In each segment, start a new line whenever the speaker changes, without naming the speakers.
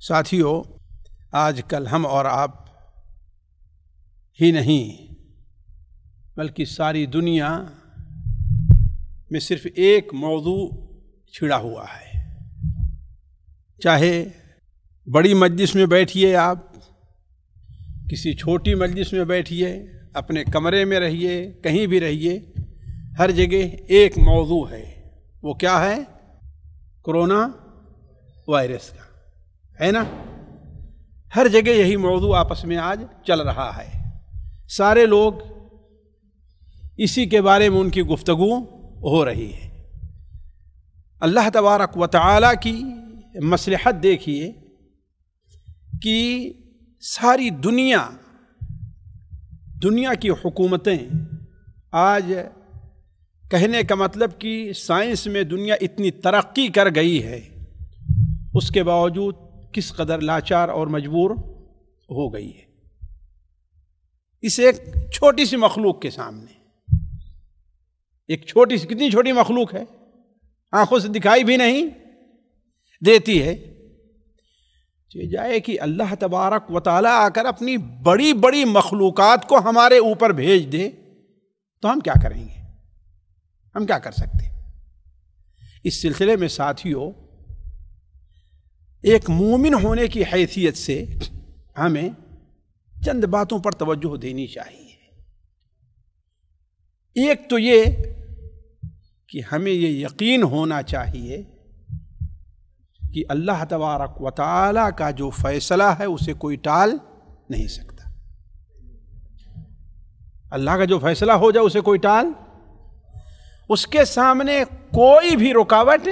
ساتھیو، آج کل ہم اور آپ ہی نہیں بلکہ ساری دنیا میں صرف ایک موضوع چھڑا ہوا ہے۔ چاہے بڑی مجلس میں بیٹھیے، آپ کسی چھوٹی مجلس میں بیٹھیے، اپنے کمرے میں رہیے، کہیں بھی رہیے، ہر جگہ ایک موضوع ہے۔ وہ کیا ہے؟ کرونا وائرس کا، ہے نا؟ ہر جگہ یہی موضوع آپس میں آج چل رہا ہے۔ سارے لوگ اسی کے بارے میں ان کی گفتگو ہو رہی ہے۔ اللہ تبارک و تعالی کی مصلحت دیکھیے کہ ساری دنیا کی حکومتیں آج کہنے کا مطلب کہ سائنس میں دنیا اتنی ترقی کر گئی ہے، اس کے باوجود کس قدر لاچار اور مجبور ہو گئی ہے اس ایک چھوٹی سی مخلوق کے سامنے۔ ایک چھوٹی سی، کتنی چھوٹی مخلوق ہے، آنکھوں سے دکھائی بھی نہیں دیتی ہے۔ جائے کہ اللہ تبارک و تعالیٰ آ کر اپنی بڑی بڑی مخلوقات کو ہمارے اوپر بھیج دے تو ہم کیا کریں گے؟ ہم کیا کر سکتے؟ اس سلسلے میں ساتھیوں، ایک مومن ہونے کی حیثیت سے ہمیں چند باتوں پر توجہ دینی چاہیے۔ ایک تو یہ کہ ہمیں یہ یقین ہونا چاہیے کہ اللہ تبارک و تعالی کا جو فیصلہ ہے اسے کوئی ٹال نہیں سکتا۔ اللہ کا جو فیصلہ ہو جائے اسے کوئی ٹال، اس کے سامنے کوئی بھی رکاوٹ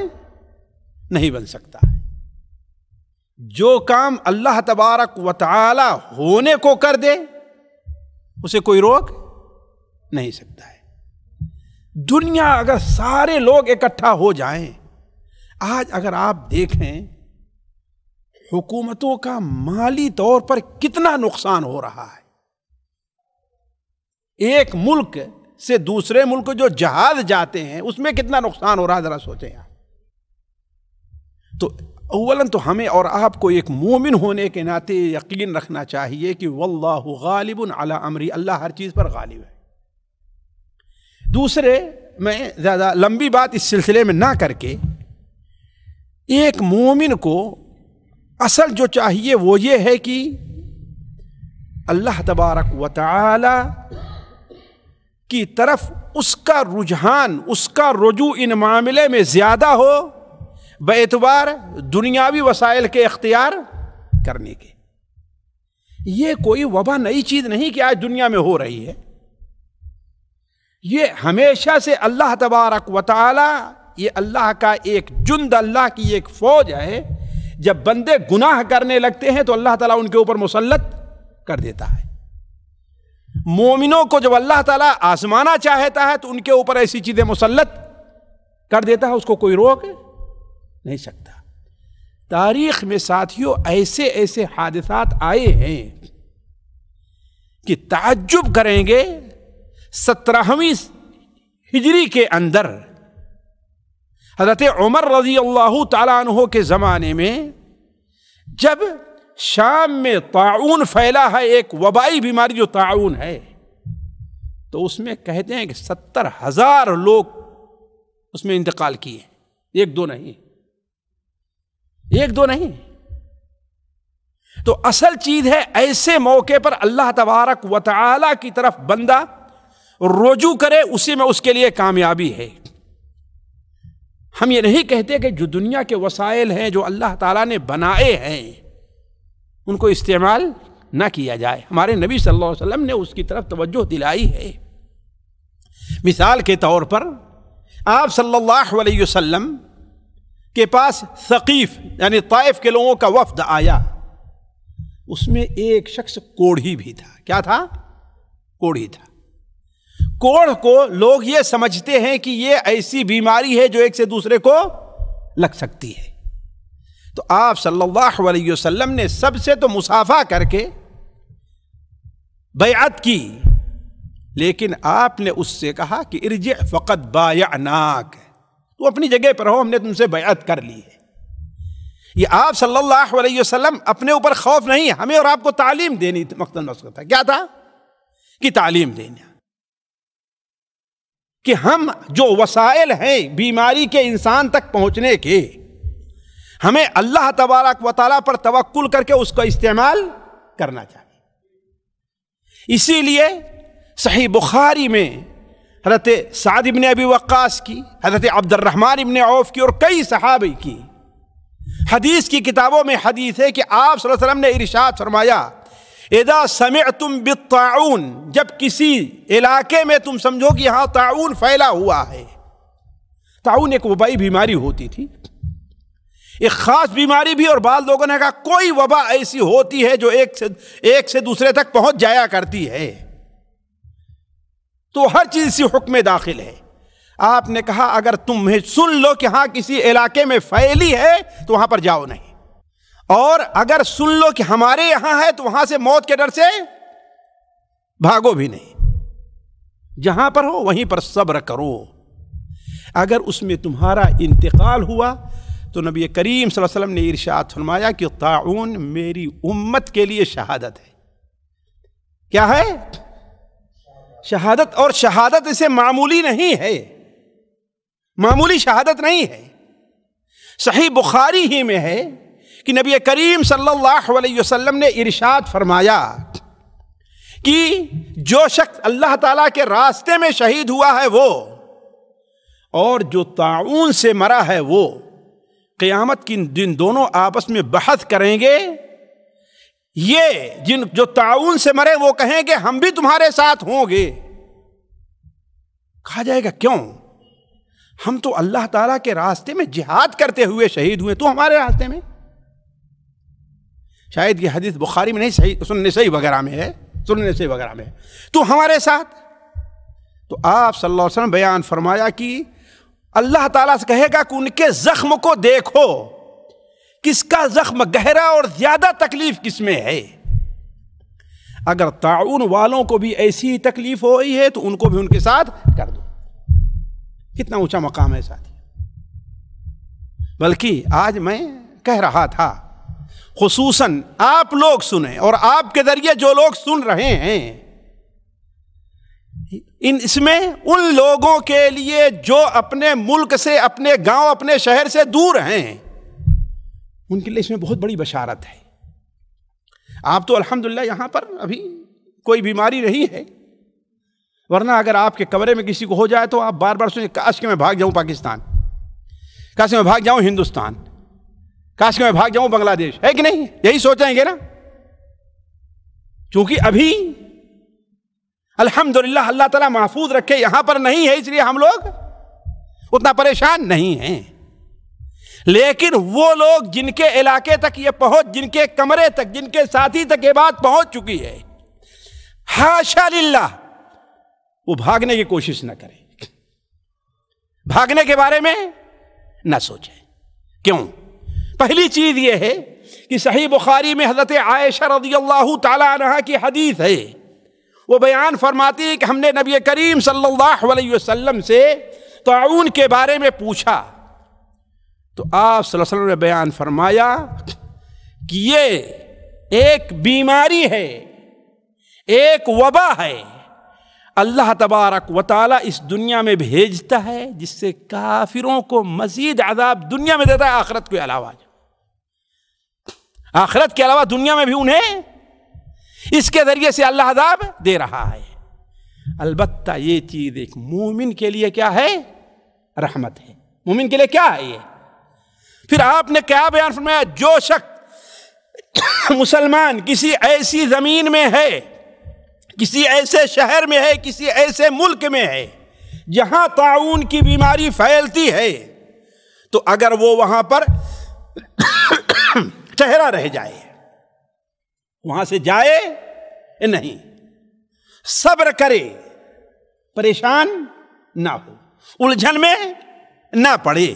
نہیں بن سکتا ہے۔ جو کام اللہ تبارک و تعالی ہونے کو کر دے اسے کوئی روک نہیں سکتا ہے۔ دنیا اگر سارے لوگ اکٹھا ہو جائیں، آج اگر آپ دیکھیں حکومتوں کا مالی طور پر کتنا نقصان ہو رہا ہے۔ ایک ملک سے دوسرے ملک جو جہاز جاتے ہیں اس میں کتنا نقصان ہو رہا ہے، ذرا سوچیں آپ۔ تو اولاً تو ہمیں اور آپ کو ایک مومن ہونے کے ناطے یقین رکھنا چاہیے کہ واللہ غالب علی امری، اللہ ہر چیز پر غالب ہے۔ دوسرے، میں زیادہ لمبی بات اس سلسلے میں نہ کر کے، ایک مومن کو اصل جو چاہیے وہ یہ ہے کہ اللہ تبارک و تعالی کی طرف اس کا رجحان، اس کا رجوع ان معاملے میں زیادہ ہو بے اعتبار دنیاوی وسائل کے اختیار کرنے کے۔ یہ کوئی وبا نئی چیز نہیں کہ آج دنیا میں ہو رہی ہے، یہ ہمیشہ سے اللہ تبارک و تعالی، یہ اللہ کا ایک جند، اللہ کی ایک فوج ہے۔ جب بندے گناہ کرنے لگتے ہیں تو اللہ تعالیٰ ان کے اوپر مسلط کر دیتا ہے۔ مومنوں کو جب اللہ تعالیٰ آزمانا چاہتا ہے تو ان کے اوپر ایسی چیزیں مسلط کر دیتا ہے، اس کو کوئی روک نہیں سکتا۔ تاریخ میں ساتھیوں ایسے ایسے حادثات آئے ہیں کہ تعجب کریں گے۔ 17ویں ہجری کے اندر حضرت عمر رضی اللہ تعالیٰ عنہ کے زمانے میں جب شام میں طاعون پھیلا ہے، ایک وبائی بیماری جو طاعون ہے، تو اس میں کہتے ہیں کہ 70,000 لوگ اس میں انتقال کیے، ایک دو نہیں۔ تو اصل چیز ہے ایسے موقع پر اللہ تبارک و تعالی کی طرف بندہ رجوع کرے، اسی میں اس کے لیے کامیابی ہے۔ ہم یہ نہیں کہتے کہ جو دنیا کے وسائل ہیں جو اللہ تعالیٰ نے بنائے ہیں ان کو استعمال نہ کیا جائے۔ ہمارے نبی صلی اللہ علیہ وسلم نے اس کی طرف توجہ دلائی ہے۔ مثال کے طور پر آپ صلی اللہ علیہ وسلم کے پاس ثقیف یعنی طائف کے لوگوں کا وفد آیا، اس میں ایک شخص کوڑھی بھی تھا۔ کیا تھا؟ کوڑھی تھا۔ کوڑھ کو لوگ یہ سمجھتے ہیں کہ یہ ایسی بیماری ہے جو ایک سے دوسرے کو لگ سکتی ہے، تو آپ صلی اللہ علیہ وسلم نے سب سے تو مصافحہ کر کے بیعت کی، لیکن آپ نے اس سے کہا کہ ارجع فقد بایعناک، تو اپنی جگہ پر ہو، ہم نے تم سے بیعت کر لی ہے۔ یہ آپ صلی اللہ علیہ وسلم اپنے اوپر خوف نہیں، ہمیں اور آپ کو تعلیم دینی مقصد تھا. کیا تھا؟ کہ تعلیم دینا کہ ہم جو وسائل ہیں بیماری کے انسان تک پہنچنے کے، ہمیں اللہ تبارک و تعالیٰ پر توکل کر کے اس کا استعمال کرنا چاہیے. اسی لیے صحیح بخاری میں حضرت سعد بن ابی وقاص کی، حضرت عبد الرحمن بن عوف کی اور کئی صحابی کی حدیث کی کتابوں میں حدیث ہے کہ آپ صلی اللہ علیہ وسلم نے ارشاد فرمایا، اذا سمعتم بالطاعون، جب کسی علاقے میں تم سمجھو کہ یہاں طاعون پھیلا ہوا ہے. طاعون ایک وبائی بیماری ہوتی تھی، ایک خاص بیماری بھی، اور بعض لوگوں نے کہا کوئی وبا ایسی ہوتی ہے جو ایک سے دوسرے تک پہنچ جایا کرتی ہے، تو ہر چیز اسی حکم میں داخل ہے. آپ نے کہا اگر تم سن لو کہ ہاں کسی علاقے میں پھیلی ہے تو وہاں پر جاؤ نہیں، اور اگر سن لو کہ ہمارے یہاں ہے تو وہاں سے موت کے ڈر سے بھاگو بھی نہیں. جہاں پر ہو وہیں پر صبر کرو. اگر اس میں تمہارا انتقال ہوا تو نبی کریم صلی اللہ علیہ وسلم نے ارشاد فرمایا کہ طاعون میری امت کے لیے شہادت ہے. کیا ہے؟ شہادت. اور شہادت اسے معمولی نہیں ہے، معمولی شہادت نہیں ہے. صحیح بخاری ہی میں ہے کہ نبی کریم صلی اللہ علیہ وسلم نے ارشاد فرمایا کہ جو شخص اللہ تعالیٰ کے راستے میں شہید ہوا ہے وہ، اور جو طاعون سے مرا ہے وہ، قیامت کے دن دونوں آپس میں بحث کریں گے. یہ جو طاعون سے مرے وہ کہیں گے ہم بھی تمہارے ساتھ ہوں گے. کہا جائے گا کیوں؟ ہم تو اللہ تعالیٰ کے راستے میں جہاد کرتے ہوئے شہید ہوئے، تو ہمارے راستے میں. شاید یہ حدیث بخاری میں نہیں، صحیح سنن نسائی وغیرہ میں ہے، سنن نسائی وغیرہ میں ہے، تو ہمارے ساتھ. تو آپ صلی اللہ علیہ وسلم بیان فرمایا کہ اللہ تعالیٰ سے کہے گا کہ ان کے زخم کو دیکھو، کس کا زخم گہرا اور زیادہ تکلیف کس میں ہے. اگر طاعون والوں کو بھی ایسی تکلیف ہو رہی ہے تو ان کو بھی ان کے ساتھ کر دو. کتنا اونچا مقام ہے ساتھی. بلکہ آج میں کہہ رہا تھا، خصوصاً آپ لوگ سنیں اور آپ کے ذریعے جو لوگ سن رہے ہیں، اس میں ان لوگوں کے لیے جو اپنے ملک سے، اپنے گاؤں، اپنے شہر سے دور ہیں، ان کے لیے اس میں بہت بڑی بشارت ہے. آپ تو الحمدللہ یہاں پر ابھی کوئی بیماری نہیں ہے، ورنہ اگر آپ کے کمرے میں کسی کو ہو جائے تو آپ بار بار سوچیں کاش کہ میں بھاگ جاؤں پاکستان، کاش کہ میں بھاگ جاؤں ہندوستان، کاش کہ میں بھاگ جاؤں بنگلہ دیش. ہے کہ نہیں؟ یہی سوچیں گے نا. چونکہ ابھی الحمدللہ اللہ تعالیٰ محفوظ رکھے یہاں پر نہیں ہے، اس لیے ہم لوگ اتنا پریشان نہیں ہیں. لیکن وہ لوگ جن کے علاقے تک یہ پہنچ، جن کے کمرے تک، جن کے ساتھی تک یہ بات پہنچ چکی ہے، حاشا للہ وہ بھاگنے کی کوشش نہ کریں، بھاگنے کے بارے میں نہ سوچیں. کیوں؟ پہلی چیز یہ ہے کہ صحیح بخاری میں حضرت عائشہ رضی اللہ تعالی عنہا کی حدیث ہے، وہ بیان فرماتی ہے کہ ہم نے نبی کریم صلی اللہ علیہ وسلم سے طاعون کے بارے میں پوچھا تو آپ صلی اللہ علیہ وسلم نے بیان فرمایا کہ یہ ایک بیماری ہے، ایک وبا ہے، اللہ تبارک و تعالیٰ اس دنیا میں بھیجتا ہے جس سے کافروں کو مزید عذاب دنیا میں دیتا ہے، آخرت کے علاوہ، آخرت کے علاوہ دنیا میں بھی انہیں اس کے ذریعے سے اللہ عذاب دے رہا ہے. البتہ یہ چیز ایک مومن کے لیے کیا ہے؟ رحمت ہے. مومن کے لیے کیا ہے یہ؟ پھر آپ نے کیا بیان فرمایا؟ جو شخص مسلمان کسی ایسی زمین میں ہے، کسی ایسے شہر میں ہے، کسی ایسے ملک میں ہے جہاں طاعون کی بیماری پھیلتی ہے، تو اگر وہ وہاں پر ٹھہرا رہ جائے، وہاں سے جائے نہیں، صبر کرے، پریشان نہ ہو، الجھن میں نہ پڑے،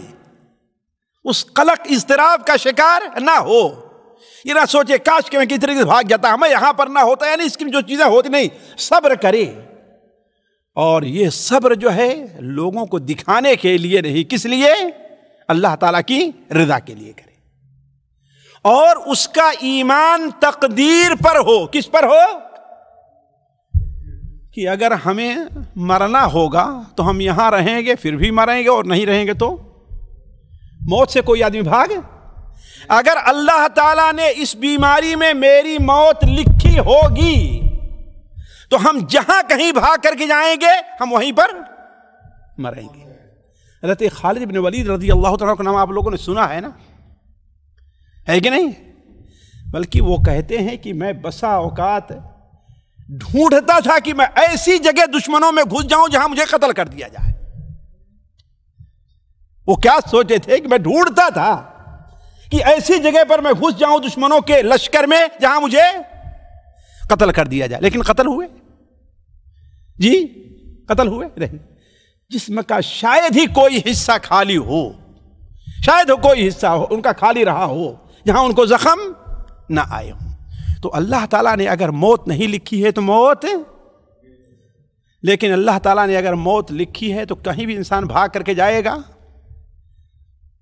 اس قلق اضطراب کا شکار نہ ہو. یہ نہ سوچے کاش کہ میں کس طریقے سے بھاگ جاتا، ہمیں یہاں پر نہ ہوتا، یعنی اس کی جو چیزیں ہوتی نہیں، صبر کرے. اور یہ صبر جو ہے لوگوں کو دکھانے کے لیے نہیں، کس لیے؟ اللہ تعالیٰ کی رضا کے لیے کرے. اور اس کا ایمان تقدیر پر ہو. کس پر ہو؟ کہ اگر ہمیں مرنا ہوگا تو ہم یہاں رہیں گے پھر بھی مریں گے، اور نہیں رہیں گے تو موت سے کوئی آدمی بھاگے؟ اگر اللہ تعالیٰ نے اس بیماری میں میری موت لکھی ہوگی تو ہم جہاں کہیں بھاگ کر کے جائیں گے ہم وہیں پر مریں گے. حضرت خالد بن ولید رضی اللہ تعالیٰ کا نام آپ لوگوں نے سنا ہے نا، ہے کہ نہیں؟ بلکہ وہ کہتے ہیں کہ میں بسا اوقات ڈھونڈتا تھا کہ میں ایسی جگہ دشمنوں میں گھس جاؤں جہاں مجھے قتل کر دیا جائے. وہ کیا سوچے تھے کہ میں ڈھونڈتا تھا کہ ایسی جگہ پر میں گھس جاؤں دشمنوں کے لشکر میں جہاں مجھے قتل کر دیا جائے. لیکن قتل ہوئے، جی قتل ہوئے نہیں. جسم کا شاید ہی کوئی حصہ خالی ہو، شاید ہو کوئی حصہ ہو ان کا خالی رہا ہو جہاں ان کو زخم نہ آئے ہوں. تو اللہ تعالیٰ نے اگر موت نہیں لکھی ہے تو موت، لیکن اللہ تعالیٰ نے اگر موت لکھی ہے تو کہیں بھی انسان بھاگ کر کے جائے گا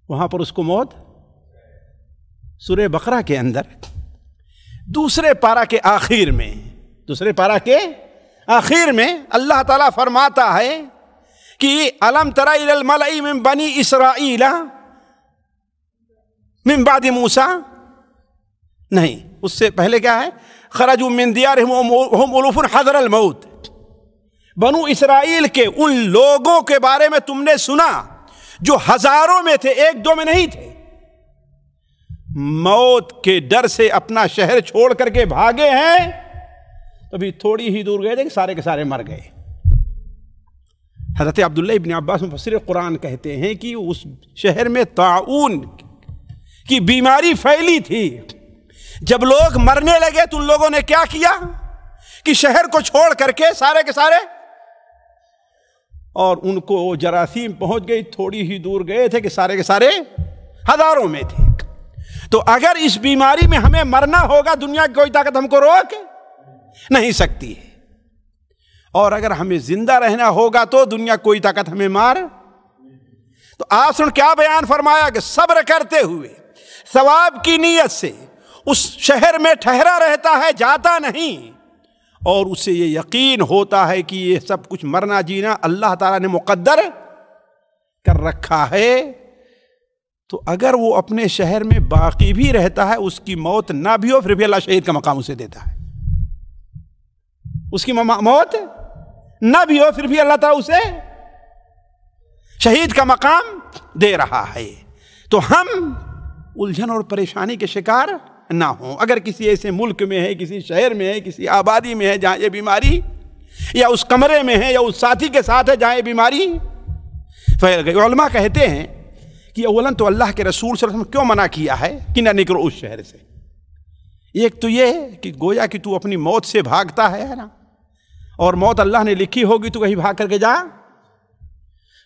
وہاں پر اس کو موت. سورہ بقرہ کے اندر دوسرے پارہ کے آخر میں اللہ تعالیٰ فرماتا ہے کہ الم تر الی الملأ من بنی اسرائیل من بعد موسیٰ، نہیں، اس سے پہلے کیا ہے؟ خرجوا من دیارہم وہم الوف حذر الموت. بنو اسرائیل کے ان لوگوں کے بارے میں تم نے سنا جو ہزاروں میں تھے، ایک دو میں نہیں تھے، موت کے ڈر سے اپنا شہر چھوڑ کر کے بھاگے ہیں. ابھی تھوڑی ہی دور گئے تھے کہ سارے کے سارے مر گئے. حضرت عبداللہ ابن عباس مفسر قرآن کہتے ہیں کہ اس شہر میں طاعون کی بیماری پھیلی تھی. جب لوگ مرنے لگے تو ان لوگوں نے کیا کیا کہ شہر کو چھوڑ کر کے سارے کے سارے، اور ان کو جراثیم پہنچ گئی. تھوڑی ہی دور گئے تھے کہ سارے کے سارے ہزاروں میں تھے. تو اگر اس بیماری میں ہمیں مرنا ہوگا دنیا کی کوئی طاقت ہم کو روک نہیں سکتی ہے، اور اگر ہمیں زندہ رہنا ہوگا تو دنیا کوئی طاقت ہمیں مار. تو آپ سن کیا بیان فرمایا کہ صبر کرتے ہوئے ثواب کی نیت سے اس شہر میں ٹھہرا رہتا ہے، جاتا نہیں، اور اسے یہ یقین ہوتا ہے کہ یہ سب کچھ مرنا جینا اللہ تعالیٰ نے مقدر کر رکھا ہے. تو اگر وہ اپنے شہر میں باقی بھی رہتا ہے، اس کی موت نہ بھی ہو پھر بھی اللہ شہید کا مقام اسے دیتا ہے. اس کی موت نہ بھی ہو پھر بھی اللہ تعالیٰ اسے شہید کا مقام دے رہا ہے. تو ہم الجھن اور پریشانی کے شکار نہ ہوں. اگر کسی ایسے ملک میں ہے، کسی شہر میں ہے، کسی آبادی میں ہے جہاں یہ بیماری، یا اس کمرے میں ہے یا اس ساتھی کے ساتھ ہے جہاں یہ بیماری پھیل گئی. علماء کہتے ہیں کہ اولاً تو اللہ کے رسول صلی اللہ علیہ وسلم کیوں منع کیا ہے کہ نہ نکلو اس شہر سے؟ ایک تو یہ کہ گویا کہ تو اپنی موت سے بھاگتا ہے نا، اور موت اللہ نے لکھی ہوگی تو کہیں بھاگ کر کے جا.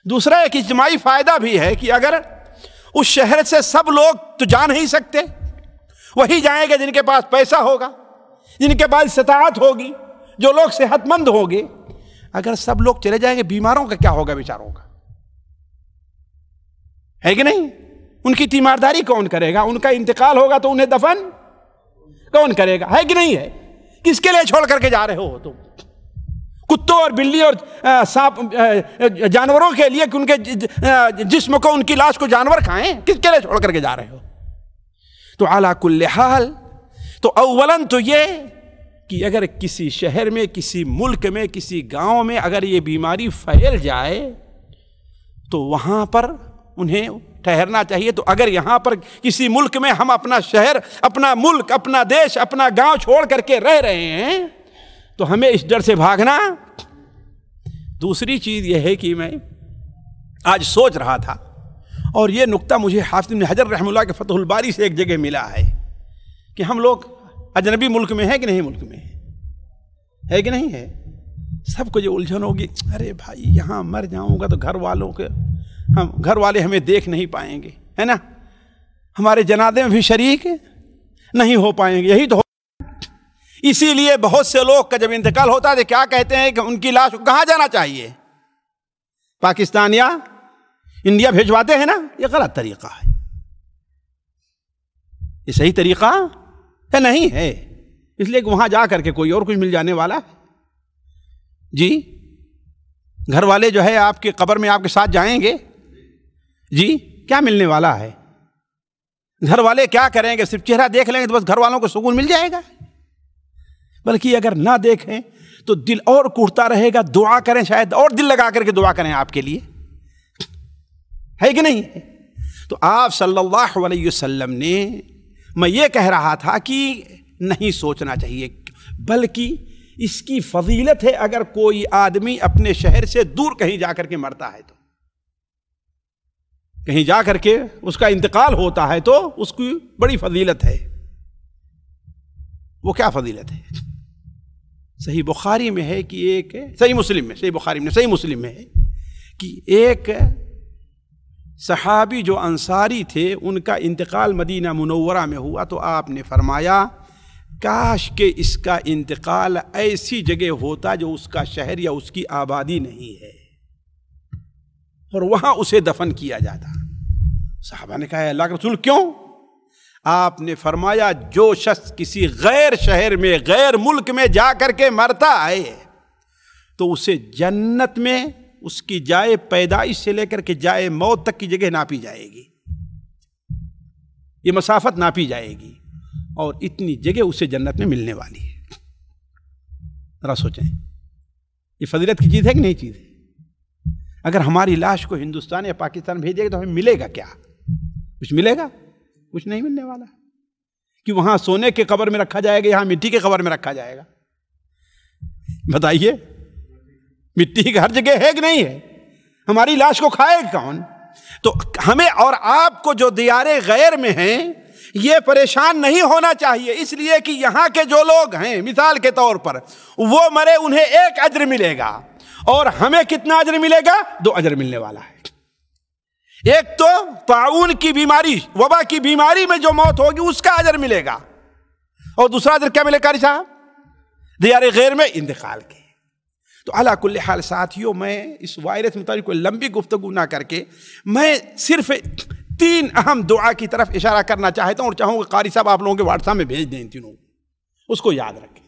دوسرا ایک اجتماعی فائدہ بھی ہے کہ اگر اس شہر سے سب لوگ تو جا نہیں سکتے، وہی جائیں گے جن کے پاس پیسہ ہوگا، جن کے پاس استطاعت ہوگی، جو لوگ صحت مند ہوگے. اگر سب لوگ چلے جائیں گے بیماروں کا کیا ہوگا بیچاروں کا؟ ہے کہ نہیں؟ ان کی تیمارداری کون کرے گا؟ ان کا انتقال ہوگا تو انہیں دفن کون کرے گا؟ ہے کہ نہیں ہے؟ کس کے لیے چھوڑ کر کے جا رہے ہو تم؟ کتوں اور بلی اور سانپ جانوروں کے لیے کہ ان کے جسم کو، ان کی لاش کو جانور کھائیں؟ کس کے لیے چھوڑ کر کے جا رہے ہو؟ تو علی کل حال تو اولاً تو یہ کہ اگر کسی شہر میں، کسی ملک میں، کسی گاؤں میں اگر یہ بیماری پھیل جائے تو وہاں پر انہیں ٹھہرنا چاہیے. تو اگر یہاں پر کسی ملک میں ہم اپنا شہر، اپنا ملک، اپنا دیش، اپنا گاؤں چھوڑ کر کے رہ رہے ہیں تو ہمیں اس ڈر سے بھاگنا. دوسری چیز یہ ہے کہ میں آج سوچ رہا تھا، اور یہ نقطہ مجھے حافظ ابن حجر رحمہ اللہ کے فتح الباری سے ایک جگہ ملا ہے کہ ہم لوگ اجنبی ملک میں ہیں کہ نہیں ملک میں ہے کہ نہیں ہے. سب کو جو الجھن ہوگی، ارے بھائی یہاں مر جاؤں گا تو گھر والے ہمیں دیکھ نہیں پائیں گے، ہے نا، ہمارے جنازے میں بھی شریک نہیں ہو پائیں گے. یہی تو اسی لیے بہت سے لوگ کا جب انتقال ہوتا ہے تو کیا کہتے ہیں کہ ان کی لاش کہاں جانا چاہیے؟ پاکستان یا انڈیا بھیجواتے ہیں نا. یہ غلط طریقہ ہے، یہ صحیح طریقہ ہے نہیں ہے، اس لیے کہ وہاں جا کر کے کوئی اور کچھ مل جانے والا ہے۔ جی گھر والے جو ہے آپ کے قبر میں آپ کے ساتھ جائیں گے، جی کیا ملنے والا ہے؟ گھر والے کیا کریں گے؟ صرف چہرہ دیکھ لیں گے تو بس گھر والوں کو سکون مل جائے گا؟ بلکہ اگر نہ دیکھیں تو دل اور کوٹتا رہے گا، دعا کریں شاید اور دل لگا کر کے دعا کریں آپ کے لیے، ہے کہ نہیں؟ تو آپ صلی اللہ علیہ وسلم نے، میں یہ کہہ رہا تھا کہ نہیں سوچنا چاہیے، بلکہ اس کی فضیلت ہے اگر کوئی آدمی اپنے شہر سے دور کہیں جا کر کے مرتا ہے، تو کہیں جا کر کے اس کا انتقال ہوتا ہے تو اس کی بڑی فضیلت ہے۔ وہ کیا فضیلت ہے؟ صحیح بخاری میں ہے کہ ایک، صحیح مسلم میں، صحیح بخاری میں، صحیح مسلم میں ہے کہ ایک صحابی جو انصاری تھے، ان کا انتقال مدینہ منورہ میں ہوا، تو آپ نے فرمایا کاش کہ اس کا انتقال ایسی جگہ ہوتا جو اس کا شہر یا اس کی آبادی نہیں ہے، اور وہاں اسے دفن کیا جاتا۔ صحابہ نے کہا ہے اللہ کے رسول کیوں؟ آپ نے فرمایا جو شخص کسی غیر شہر میں، غیر ملک میں جا کر کے مرتا ہے تو اسے جنت میں اس کی جائے پیدائش سے لے کر کے جائے موت تک کی جگہ ناپی جائے گی، یہ مسافت ناپی جائے گی، اور اتنی جگہ اسے جنت میں ملنے والی ہے۔ ذرا سوچیں یہ فضیلت کی چیز ہے کہ نہیں چیز ہے؟ اگر ہماری لاش کو ہندوستان یا پاکستان بھیجے گا تو ہمیں ملے گا کیا؟ کچھ ملے گا؟ کچھ نہیں ملنے والا، کہ وہاں سونے کے قبر میں رکھا جائے گا، یہاں مٹی کے قبر میں رکھا جائے گا؟ بتائیے، مٹی کا ہر جگہ ہے کہ نہیں ہے؟ ہماری لاش کو کھائے کون؟ تو ہمیں اور آپ کو جو دیار غیر میں ہیں یہ پریشان نہیں ہونا چاہیے، اس لیے کہ یہاں کے جو لوگ ہیں مثال کے طور پر وہ مرے، انہیں 1 اجر ملے گا، اور ہمیں کتنا اجر ملے گا؟ 2 اجر ملنے والا ہے۔ ایک تو طاعون کی بیماری، وبا کی بیماری میں جو موت ہوگی اس کا اجر ملے گا، اور دوسرا اجر کیا ملے قاری صاحب؟ دیار غیر میں انتقال کے۔ تو علی کل حال ساتھیوں، میں اس وائرس متعلق کوئی لمبی گفتگو نہ کر کے میں صرف 3 اہم دعا کی طرف اشارہ کرنا چاہتا ہوں، اور چاہوں کہ قاری صاحب آپ لوگوں کے واٹس ایپ میں بھیج دیں، تینوں اس کو یاد رکھیں۔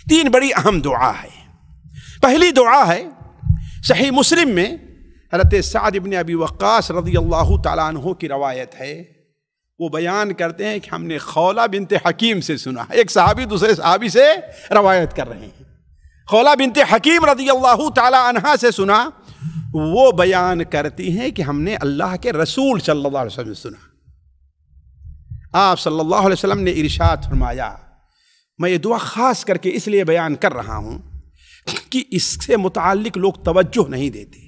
3 بڑی اہم دعا ہے۔ پہلی دعا ہے، صحیح مسلم میں حضرت سعد بن ابی وقاص رضی اللہ تعالیٰ عنہ کی روایت ہے، وہ بیان کرتے ہیں کہ ہم نے خولہ بنت حکیم سے سنا، ایک صحابی دوسرے صحابی سے روایت کر رہے ہیں، خولہ بنت حکیم رضی اللہ تعالیٰ عنہا سے سنا، وہ بیان کرتی ہیں کہ ہم نے اللہ کے رسول صلی اللہ علیہ وسلم سے سنا، آپ صلی اللہ علیہ وسلم نے ارشاد فرمایا، میں یہ دعا خاص کر کے اس لیے بیان کر رہا ہوں کہ اس سے متعلق لوگ توجہ نہیں دیتے،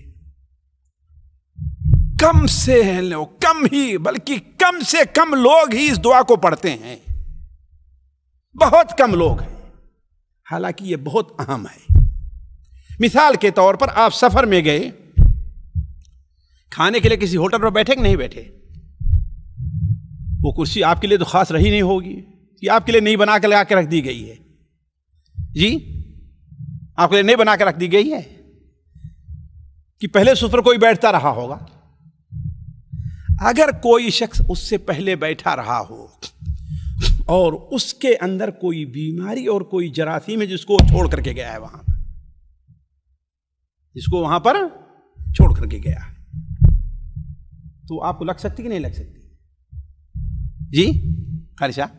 کم سے لوگ، کم ہی بلکہ کم سے کم لوگ ہی اس دعا کو پڑھتے ہیں، بہت کم لوگ ہیں، حالانکہ یہ بہت اہم ہے۔ مثال کے طور پر آپ سفر میں گئے، کھانے کے لیے کسی ہوٹل پر بیٹھے کہ نہیں بیٹھے؟ وہ کرسی آپ کے لیے تو خاص رہی نہیں ہوگی، یہ آپ کے لیے نہیں بنا کے لگا کے رکھ دی گئی ہے، جی آپ کے لیے نہیں بنا کے رکھ دی گئی ہے کہ پہلے اس پر کوئی بیٹھتا رہا ہوگا؟ اگر کوئی شخص اس سے پہلے بیٹھا رہا ہو اور اس کے اندر کوئی بیماری اور کوئی جراثیم ہے جس کو چھوڑ کر کے گیا ہے، وہاں جس کو وہاں پر چھوڑ کر کے گیا ہے، تو آپ کو لگ سکتی کہ نہیں لگ سکتی؟ جی قاری صاحب،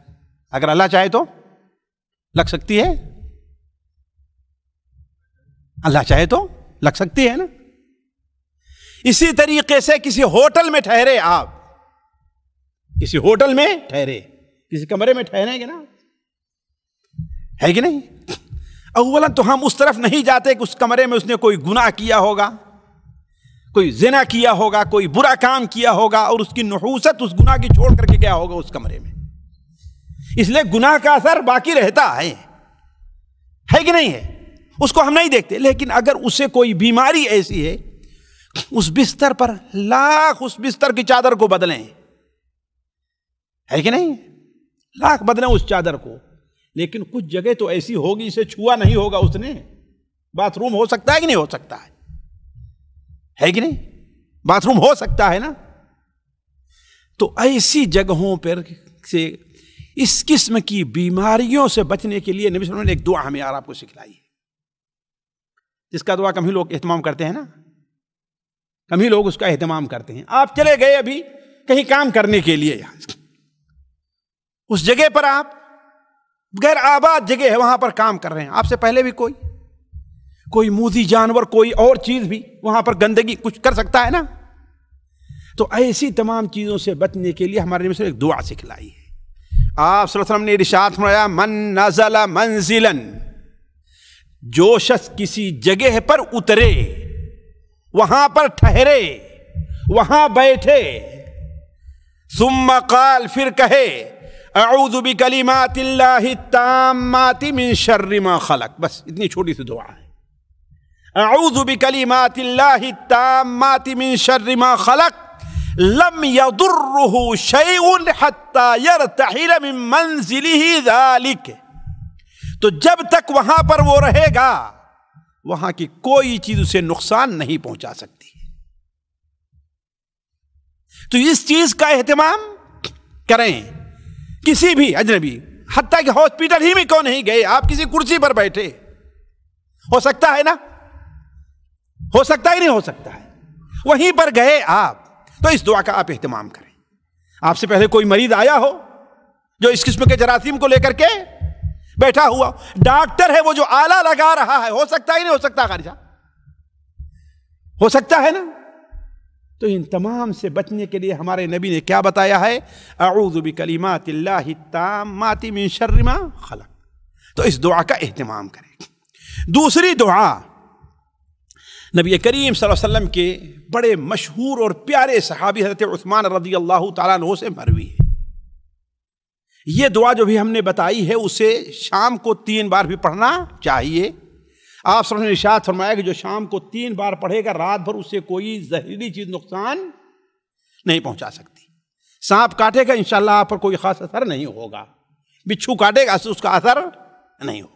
اگر اللہ چاہے تو لگ سکتی ہے، اللہ چاہے تو لگ سکتی ہے نا۔ اسی طریقے سے کسی ہوٹل میں ٹھہرے، آپ کسی ہوٹل میں ٹھہرے، کسی کمرے میں ٹھہریں گے نا، ہے کہ نہیں؟ اولا تو ہم اس طرف نہیں جاتے کہ اس کمرے میں اس نے کوئی گناہ کیا ہوگا، کوئی زنا کیا ہوگا، کوئی برا کام کیا ہوگا، اور اس کی نحوست اس گناہ کی چھوڑ کر کے گیا ہوگا اس کمرے میں، اس لیے گناہ کا اثر باقی رہتا ہے کہ نہیں ہے؟ اس کو ہم نہیں دیکھتے۔ لیکن اگر اسے کوئی بیماری ایسی ہے، اس بستر پر لاکھ اس بستر کی چادر کو بدلیں، ہے کہ نہیں؟ لاکھ بدلیں اس چادر کو، لیکن کچھ جگہ تو ایسی ہوگی اسے چھوا نہیں ہوگا اس نے۔ باتھ روم ہو سکتا ہے کہ نہیں ہو سکتا ہے کہ نہیں؟ باتھ روم ہو سکتا ہے نا۔ تو ایسی جگہوں پر سے اس قسم کی بیماریوں سے بچنے کے لیے نبی صلی اللہ علیہ وسلم نے ایک دعا ہمیں اور آپ کو سکھلائی ہے، جس کا دعا کم ہی لوگ اہتمام کرتے ہیں نا، کم ہی لوگ اس کا اہتمام کرتے ہیں۔ آپ چلے گئے ابھی کہیں کام کرنے کے لیے، اس جگہ پر آپ غیر آباد جگہ ہے، وہاں پر کام کر رہے ہیں، آپ سے پہلے بھی کوئی موذی جانور، کوئی اور چیز بھی وہاں پر گندگی کچھ کر سکتا ہے نا۔ تو ایسی تمام چیزوں سے بچنے کے لیے ہمارے نبی سے ایک دعا سکھلائی ہے۔ آپ صلی اللہ علیہ وسلم نے ارشاد فرمایا، من نزل منزلا، جو شخص کسی جگہ پر اترے، وہاں پر ٹھہرے، وہاں بیٹھے، ثم قال، پھر کہے، اعوذ بکلمات اللہ التامات من شر ما خلق، بس اتنی چھوٹی سی دعا ہے، اعوذ بکلمات اللہ التامات من شر ما خلق لم يضره شيء حتى يرتحل من منزله ذلك۔ تو جب تک وہاں پر وہ رہے گا، وہاں کی کوئی چیز اسے نقصان نہیں پہنچا سکتی۔ تو اس چیز کا اہتمام کریں۔ کسی بھی اجنبی، حتیٰ کہ ہاسپٹل ہی میں کیوں نہیں گئے، آپ کسی کرسی پر بیٹھے، ہو سکتا ہے نا، ہو سکتا ہی نہیں ہو سکتا ہے، وہیں پر گئے آپ، تو اس دعا کا آپ اہتمام کریں۔ آپ سے پہلے کوئی مریض آیا ہو جو اس قسم کے جراثیم کو لے کر کے بیٹھا ہوا، ڈاکٹر ہے وہ جو آلہ لگا رہا ہے، ہو سکتا ہی نہیں ہو سکتا، خارجہ ہو سکتا ہے نا۔ تو ان تمام سے بچنے کے لیے ہمارے نبی نے کیا بتایا ہے؟ اعوذ بکلمات اللہ التامات من شر ما خلق۔ تو اس دعا کا اہتمام کریں۔ دوسری دعا نبی کریم صلی اللہ علیہ وسلم کے بڑے مشہور اور پیارے صحابی حضرت عثمان رضی اللہ تعالیٰ عنہ سے مروی ہے۔ یہ دعا جو بھی ہم نے بتائی ہے اسے شام کو 3 بار بھی پڑھنا چاہیے۔ آپ صلی اللہ علیہ وسلم نے ارشاد فرمایا کہ جو شام کو 3 بار پڑھے گا، رات بھر اسے کوئی زہریلی چیز نقصان نہیں پہنچا سکتی۔ سانپ کاٹے گا انشاءاللہ آپ پر کوئی خاص اثر نہیں ہوگا، بچھو کاٹے گا اس کا اثر نہیں ہوگا،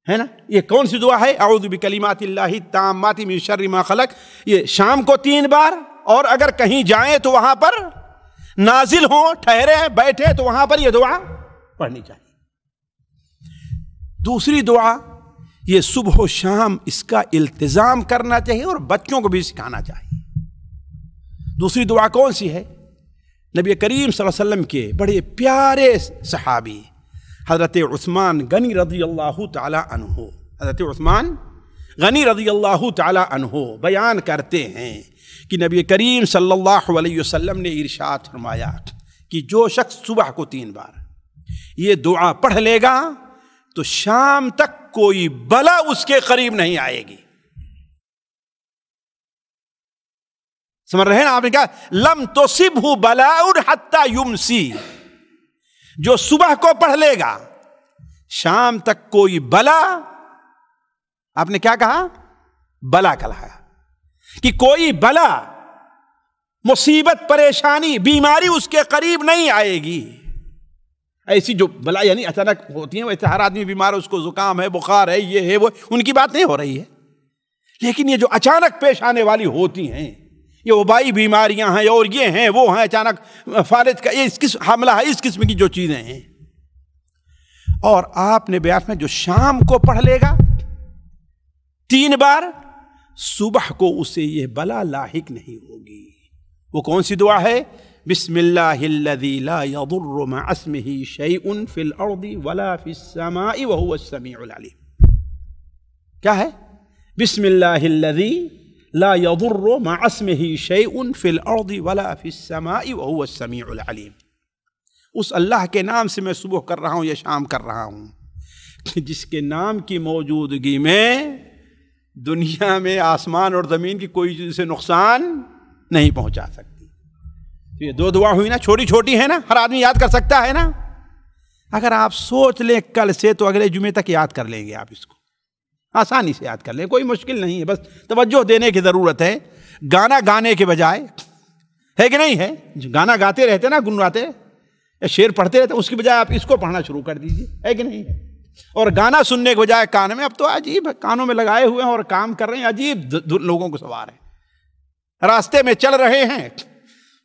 ہے نا۔ یہ کون سی دعا ہے؟ اعوذ بکلمات اللہ التامات من شر ما خلق۔ یہ شام کو 3 بار، اور اگر کہیں جائیں تو وہاں پر نازل ہوں، ٹھہرے بیٹھے تو وہاں پر یہ دعا پڑھنی چاہیے۔ دوسری دعا یہ صبح و شام اس کا التزام کرنا چاہیے اور بچوں کو بھی سکھانا چاہیے۔ دوسری دعا کون سی ہے؟ نبی کریم صلی اللہ علیہ وسلم کے بڑے پیارے صحابی حضرت عثمان غنی رضی اللہ تعالی عنہ، حضرت عثمان غنی رضی اللہ تعالی عنہ بیان کرتے ہیں کہ نبی کریم صلی اللہ علیہ وسلم نے ارشاد فرمایا کہ جو شخص صبح کو 3 بار یہ دعا پڑھ لے گا تو شام تک کوئی بلا اس کے قریب نہیں آئے گی۔ سمجھ رہے ہیں نا؟ آپ نے کہا لم تصبہ بلاء حتی یمسی، جو صبح کو پڑھ لے گا شام تک کوئی بلا، آپ نے کیا کہا؟ بلا کہا کہ کوئی بلا، مصیبت، پریشانی، بیماری اس کے قریب نہیں آئے گی۔ ایسی جو بلا یعنی اچانک ہوتی ہیں، ویسے ہر آدمی بیمار ہے، اس کو زکام ہے، بخار ہے، یہ ہے وہ، ان کی بات نہیں ہو رہی ہے، لیکن یہ جو اچانک پیش آنے والی ہوتی ہیں، یہ وبائی بیماریاں ہیں اور یہ ہیں وہ ہیں، اچانک فالج کا یہ حملہ ہے، اس قسم کی جو چیزیں ہیں، اور آپ نے بیان میں جو شام کو پڑھ لے گا 3 بار، صبح کو اسے یہ بلا لاحق نہیں ہوگی۔ وہ کون سی دعا ہے؟ بسم اللہ الذی لا یضر مع اسمہ شیء فی الارض ولا فی السماء وهو السمیع العلیم۔ کیا ہے؟ بسم اللہ الذی لا یضر مع اسمہ شیء فی الارض ولا فی السماء وهو السمیع العلیم۔ اس اللہ کے نام سے میں صبح کر رہا ہوں یا شام کر رہا ہوں جس کے نام کی موجودگی میں دنیا میں آسمان اور زمین کی کوئی چیز سے نقصان نہیں پہنچا سکتی۔ تو یہ 2 دعا ہوئی نا، چھوٹی چھوٹی ہے نا، ہر آدمی یاد کر سکتا ہے نا۔ اگر آپ سوچ لیں کل سے تو اگلے جمعے تک یاد کر لیں گے، آپ اس کو آسانی سے یاد کر لیں، کوئی مشکل نہیں ہے، بس توجہ دینے کی ضرورت ہے۔ گانا گانے کے بجائے، ہے کہ نہیں ہے، گانا گاتے رہتے نا، گنگناتے یا شعر پڑھتے رہتے، اس کی بجائے آپ اس کو پڑھنا شروع کر دیجیے، ہے کہ نہیں ہے۔ اور گانا سننے کے بجائے کان میں، اب تو عجیب کانوں میں لگائے ہوئے ہیں اور کام کر رہے ہیں، عجیب لوگوں کو سوار ہیں، راستے میں چل رہے ہیں،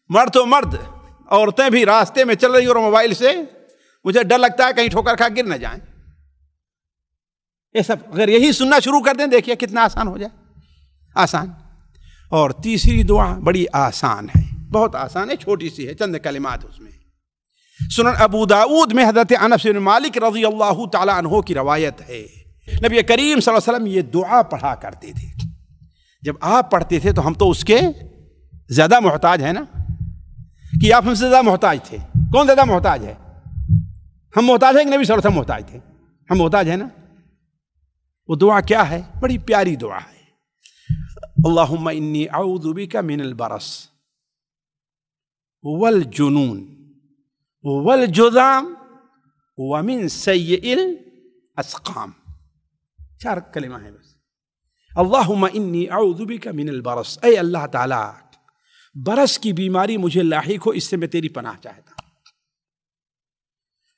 مرد تو مرد عورتیں بھی راستے میں چل رہی اور موبائل سے، مجھے ڈر لگتا ہے کہیں ٹھوکر کھا گر نہ جائیں. یہ سب اگر یہی سننا شروع کر دیں، دیکھیے کتنا آسان ہو جائے. آسان. اور تیسری دعا بڑی آسان ہے، بہت آسان ہے، چھوٹی سی ہے، چند کلمات اس میں. سنن ابو داؤد میں حضرت انس بن مالک رضی اللہ تعالی عنہ کی روایت ہے، نبی کریم صلی اللہ علیہ وسلم یہ دعا پڑھا کرتے تھے. جب آپ پڑھتے تھے تو ہم تو اس کے زیادہ محتاج ہیں نا، کہ آپ ہم سے زیادہ محتاج تھے. کون زیادہ محتاج ہے؟ ہم محتاج ہیں کہ نبی صلی اللہ علیہ وسلم محتاج تھے؟ ہم محتاج ہیں نا. وہ دعا کیا ہے؟ بڑی پیاری دعا ہے. اللہم انی اعوذ بک من البرص والجنون والجذام ومن سیئ الاسقام. 4 کلمہ ہے بس. اللہم انی اعوذ بک من البرص، اے اللہ تعالی برس کی بیماری مجھے لاحق ہو، اس سے میں تیری پناہ چاہتا ہوں.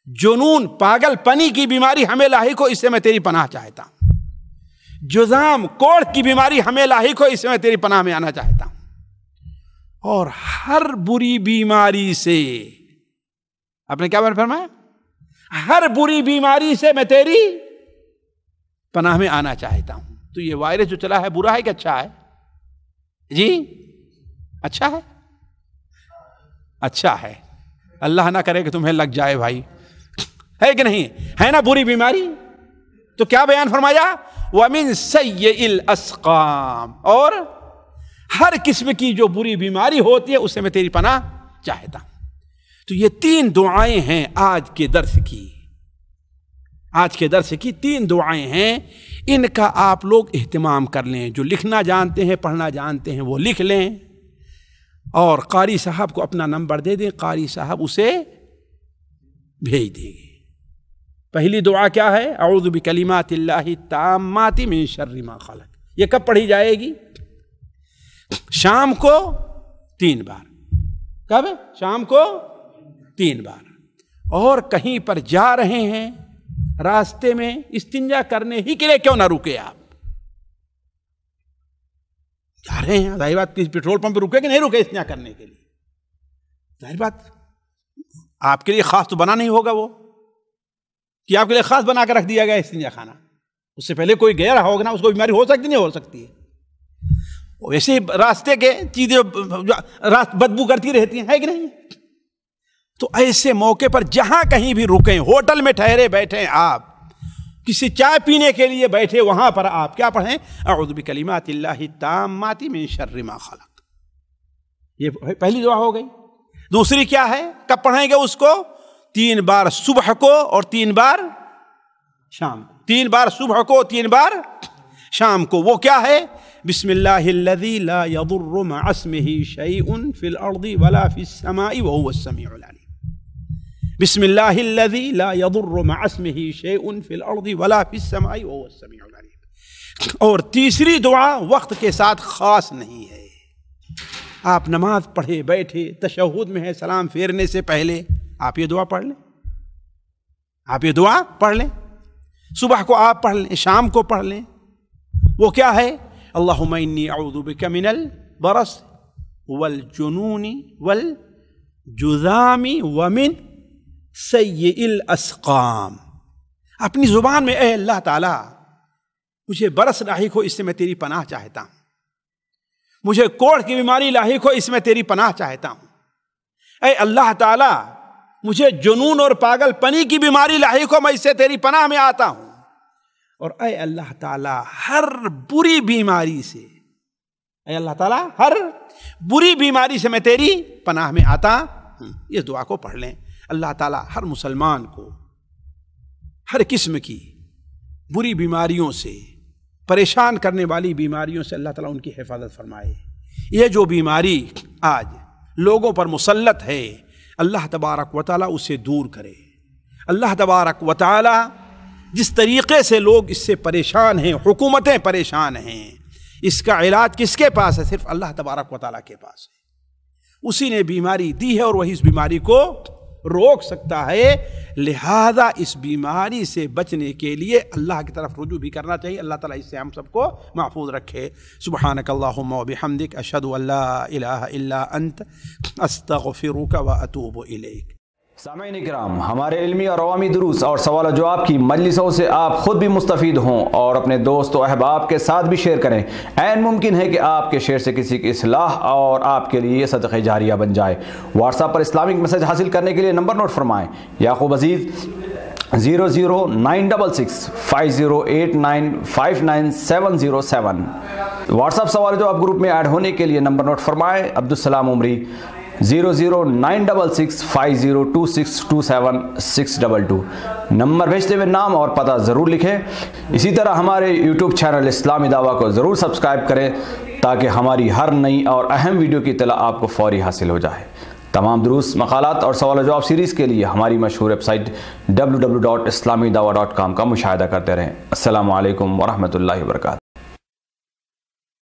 جنون پاگل پنی کی بیماری ہمیں لاحق ہو، اس سے میں تیری پناہ چاہتا ہوں. جذام کوڑ کی بیماری ہمیں لاحق ہو، اس سے میں تیری پناہ میں آنا چاہتا ہوں. اور ہر بری بیماری سے، آپ نے کیا فرمایا؟ ہر بری بیماری سے میں تیری پناہ میں آنا چاہتا ہوں. تو یہ وائرس جو چلا ہے برا ہے کہ اچھا ہے؟ جی اچھا ہے، اچھا ہے. اللہ نہ کرے کہ تمہیں لگ جائے بھائی، ہے کہ نہیں؟ ہے نا بری بیماری. تو کیا بیان فرمایا؟ وَمِن سَيِّئِ الْأَسْقَامِ، اور ہر قسم کی جو بری بیماری ہوتی ہے اس سے میں تیری پناہ چاہتا ہوں. تو یہ 3 دعائیں ہیں آج کے درس کی. آج کے درس کی 3 دعائیں ہیں. ان کا آپ لوگ اہتمام کر لیں. جو لکھنا جانتے ہیں، پڑھنا جانتے ہیں، وہ لکھ لیں، اور قاری صاحب کو اپنا نمبر دے دیں، قاری صاحب اسے بھیج دیں گے. پہلی دعا کیا ہے؟ اعوذ بکلمات اللہ التامات من شر ما خلق. یہ کب پڑھی جائے گی؟ شام کو 3 بار. کب؟ شام کو 3 بار. اور کہیں پر جا رہے ہیں، راستے میں استنجا کرنے ہی کے لیے کیوں نہ رکے. آپ جا رہے ہیں، ظاہر بات کسی پیٹرول پمپ پہ رکے کہ نہیں رکے استنجا کرنے کے لیے؟ ظاہر بات آپ کے لیے خاص تو بنا نہیں ہوگا وہ، کہ آپ کے لیے خاص بنا کر رکھ دیا گیا استنجا خانہ. اس سے پہلے کوئی گیا رہا ہوگا نا، اس کو بیماری ہو سکتی نہیں ہو سکتی ہے. ویسے راستے کے چیزیں بدبو کرتی رہتی ہیں، ہے کہ نہیں؟ تو ایسے موقع پر جہاں کہیں بھی رکیں، ہوٹل میں ٹھہرے بیٹھیں، آپ کسی چائے پینے کے لیے بیٹھے، وہاں پر آپ کیا پڑھیں؟ اعوذ بکلمات اللہ التامات من شر ما خلق. یہ پہلی دعا ہو گئی. دوسری کیا ہے؟ کب پڑھیں گے اس کو؟ 3 بار صبح کو اور 3 بار شام کو. 3 بار صبح کو، 3 بار شام کو. وہ کیا ہے؟ بسم اللہ الذی لا یضر مع اسمہ شیء فی الارض ولا فی السماء وهو السمیع العلیم. بسم اللہ الذی لا یضر مع اسمہ شیء فی الارض ولا فی السماء وهو السمیع العلیم. اور تیسری دعا وقت کے ساتھ خاص نہیں ہے. آپ نماز پڑھے بیٹھے، تشہد میں ہے، سلام پھیرنے سے پہلے آپ یہ دعا پڑھ لیں. آپ یہ دعا پڑھ لیں. صبح کو آپ پڑھ لیں، شام کو پڑھ لیں. وہ کیا ہے؟ اللہم انی اعوذ بک من البرص والجنون والجذام ومن سیئ الاسقام. اپنی زبان میں، اے اللہ تعالی مجھے برس لاحق ہو، اس سے میں تیری پناہ چاہتا ہوں. مجھے کوڑ کی بیماری لاحق ہو، اس میں تیری پناہ چاہتا ہوں. اے اللہ تعالی مجھے جنون اور پاگل پنی کی بیماری لاحق ہو، میں اس سے تیری پناہ میں آتا ہوں. اور اے اللہ تعالی ہر بری بیماری سے، اے اللہ تعالی ہر بری بیماری سے میں تیری پناہ میں آتا ہوں. اس دعا کو پڑھ لیں. اللہ تعالی ہر مسلمان کو ہر قسم کی بری بیماریوں سے، پریشان کرنے والی بیماریوں سے اللہ تعالیٰ ان کی حفاظت فرمائے. یہ جو بیماری آج لوگوں پر مسلط ہے، اللہ تبارک و تعالیٰ اسے دور کرے. اللہ تبارک و تعالیٰ جس طریقے سے لوگ اس سے پریشان ہیں، حکومتیں پریشان ہیں، اس کا علاج کس کے پاس ہے؟ صرف اللہ تبارک و تعالیٰ کے پاس ہے. اسی نے بیماری دی ہے اور وہی اس بیماری کو روک سکتا ہے. لہذا اس بیماری سے بچنے کے لیے اللہ کی طرف رجوع بھی کرنا چاہیے. اللہ تعالیٰ اس سے ہم سب کو محفوظ رکھے. سبحانک اللہم و بحمدک اشہد ان لا الہ الا انت استغفرک و اتوب الیک.
سامعین کرام، ہمارے علمی اور عوامی دروس اور سوال و جواب کی مجلسوں سے آپ خود بھی مستفید ہوں اور اپنے دوست و احباب کے ساتھ بھی شیئر کریں. عین ممکن ہے کہ آپ کے شیئر سے کسی کی اصلاح اور آپ کے لیے صدقہ جاریہ بن جائے. واٹس ایپ پر اسلامک میسج حاصل کرنے کے لیے نمبر نوٹ فرمائیں: یعقوب عزیز 00966 5089 59707. واٹس ایپ سوال جو آپ گروپ میں ایڈ ہونے کے لیے نمبر نوٹ فرمائیں: عبدالسلام عمری 00966 502627 622. نمبر بھیجتے ہوئے نام اور پتہ ضرور لکھیں. اسی طرح ہمارے یوٹیوب چینل اسلامی دعویٰ کو ضرور سبسکرائب کریں تاکہ ہماری ہر نئی اور اہم ویڈیو کی اطلاع آپ کو فوری حاصل ہو جائے. تمام دروس، مقالات اور سوال و جواب سیریز کے لیے ہماری مشہور ویب سائٹ www.islamidawah.com کا مشاہدہ کرتے رہیں. السلام علیکم ورحمۃ اللہ وبرکاتہ.